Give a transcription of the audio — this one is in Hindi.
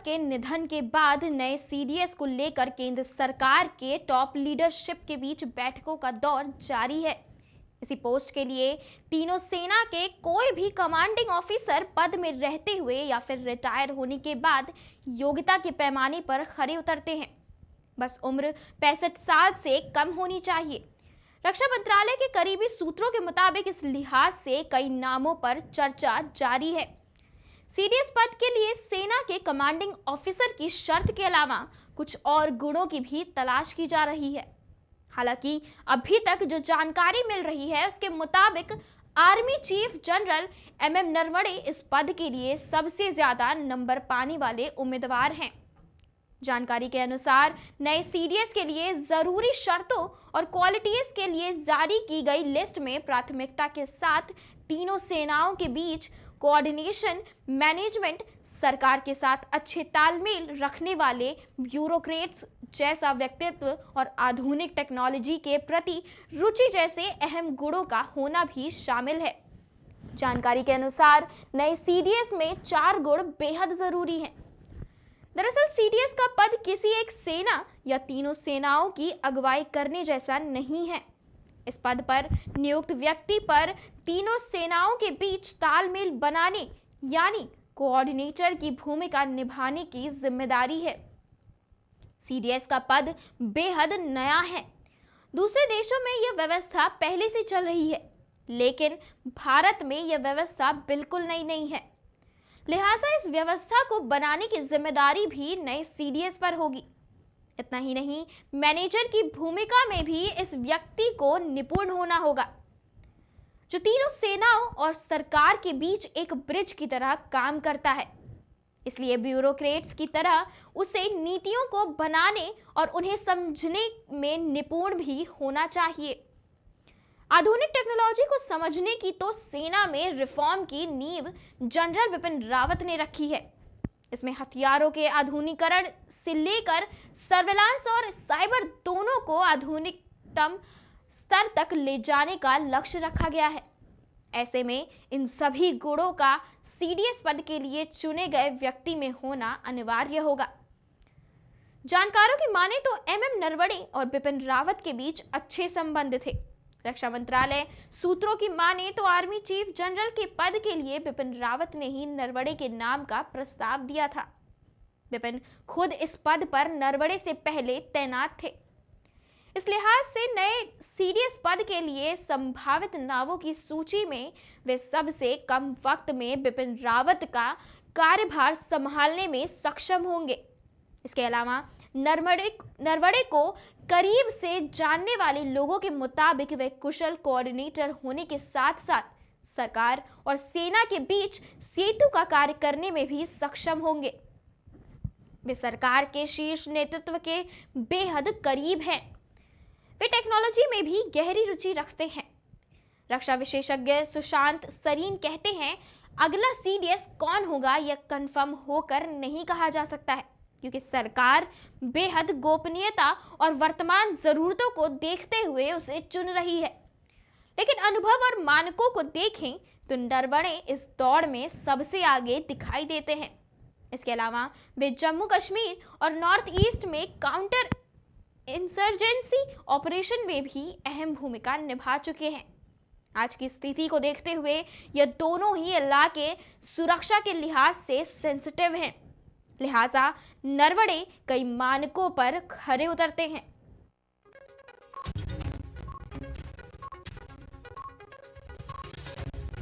के निधन के बाद नए सीडीएस को लेकर केंद्र सरकार के टॉप लीडरशिप के बीच बैठकों का दौर जारी है। इसी पोस्ट के लिए तीनों सेना के कोई भी कमांडिंग ऑफिसर पद में रहते हुए या फिर रिटायर होने के बाद योग्यता के पैमाने पर खरे उतरते हैं। बस उम्र 65 साल से कम होनी चाहिए। रक्षा मंत्रालय के करीबी सूत्रों के मुताबिक इस लिहाज से कई नामों पर चर्चा जारी है। सीडीएस पद के लिए सेना के कमांडिंग ऑफिसर की शर्त के अलावा कुछ और गुणों की भी तलाश की जा रही है। हालांकि अभी तक जो जानकारी मिल रही है उसके मुताबिक army chief general MM Naravane इस पद के लिए सबसे ज्यादा नंबर पाने वाले उम्मीदवार हैं। जानकारी के अनुसार नए सीडीएस के लिए जरूरी शर्तों और क्वालिटीज के लिए जारी की गई लिस्ट में प्राथमिकता के साथ तीनों सेनाओं के बीच कोऑर्डिनेशन, मैनेजमेंट, सरकार के साथ अच्छे तालमेल रखने वाले ब्यूरोक्रेट्स जैसा व्यक्तित्व और आधुनिक टेक्नोलॉजी के प्रति रुचि जैसे अहम गुणों का होना भी शामिल है। जानकारी के अनुसार नए सीडीएस में 4 गुण बेहद जरूरी हैं। दरअसल सीडीएस का पद किसी एक सेना या तीनों सेनाओं की अगुवाई करने जैसा नहीं है। इस पद पर नियुक्त व्यक्ति पर तीनों सेनाओं के बीच तालमेल बनाने यानी कोऑर्डिनेटर की भूमिका निभाने की जिम्मेदारी है। सीडीएस का पद बेहद नया है। दूसरे देशों में यह व्यवस्था पहले से चल रही है, लेकिन भारत में यह व्यवस्था बिल्कुल नई नहीं है। लिहाजा इस व्यवस्था को बनाने की जिम्मेदारी भी नए सीडीएस पर होगी। इतना ही नहीं, मैनेजर की भूमिका में भी इस व्यक्ति को निपुण होना होगा, जो तीनों सेनाओं और सरकार के बीच एक ब्रिज की तरह काम करता है। इसलिए ब्यूरोक्रेट्स की तरह उसे नीतियों को बनाने और उन्हें समझने में निपुण भी होना चाहिए। आधुनिक टेक्नोलॉजी को समझने की तो सेना में रिफॉर्म की नींव जनरल बिपिन रावत ने रखी है। इसमें हथियारों के आधुनिकीकरण से लेकर सर्विलांस और साइबर दोनों को आधुनिकतम स्तर तक ले जाने का लक्ष्य रखा गया है। ऐसे में इन सभी गुणों का सीडीएस पद के लिए चुने गए व्यक्ति में होना अनिवार्य होगा। जानकारों की माने तो एमएम नरवणे और बिपिन रावत के बीच अच्छे संबंध थे। रक्षा मंत्रालय सूत्रों की माने तो आर्मी चीफ जनरल के पद के लिए बिपिन रावत ने ही नरवणे के नाम का प्रस्ताव दिया था। बिपिन खुद इस पद पर नरवणे से पहले तैनात थे। इस लिहाज से नए सीडीएस पद के लिए संभावित नामों की सूची में वे सबसे कम वक्त में बिपिन रावत का कार्यभार संभालने में सक्षम होंगे। इसके अलावा नरवणे को करीब से जानने वाले लोगों के मुताबिक वे कुशल कोऑर्डिनेटर होने के साथ साथ सरकार और सेना के बीच सेतु का कार्य करने में भी सक्षम होंगे। वे सरकार के शीर्ष नेतृत्व के बेहद करीब हैं। वे टेक्नोलॉजी में भी गहरी रुचि रखते हैं। रक्षा विशेषज्ञ सुशांत सरीन कहते हैं, अगला सीडीएस कौन होगा यह कंफर्म होकर नहीं कहा जा सकता है, क्योंकि सरकार बेहद गोपनीयता और वर्तमान जरूरतों को देखते हुए उसे चुन रही है। लेकिन अनुभव और मानकों को देखें तो नरवणे इस दौड़ में सबसे आगे दिखाई देते हैं। इसके अलावा वे जम्मू कश्मीर और नॉर्थ ईस्ट में काउंटर इंसर्जेंसी ऑपरेशन में भी अहम भूमिका निभा चुके हैं। आज की स्थिति को देखते हुए ये दोनों ही इलाके सुरक्षा के लिहाज से सेंसिटिव हैं। लिहाजा नरवणे कई मानकों पर खरे उतरते हैं।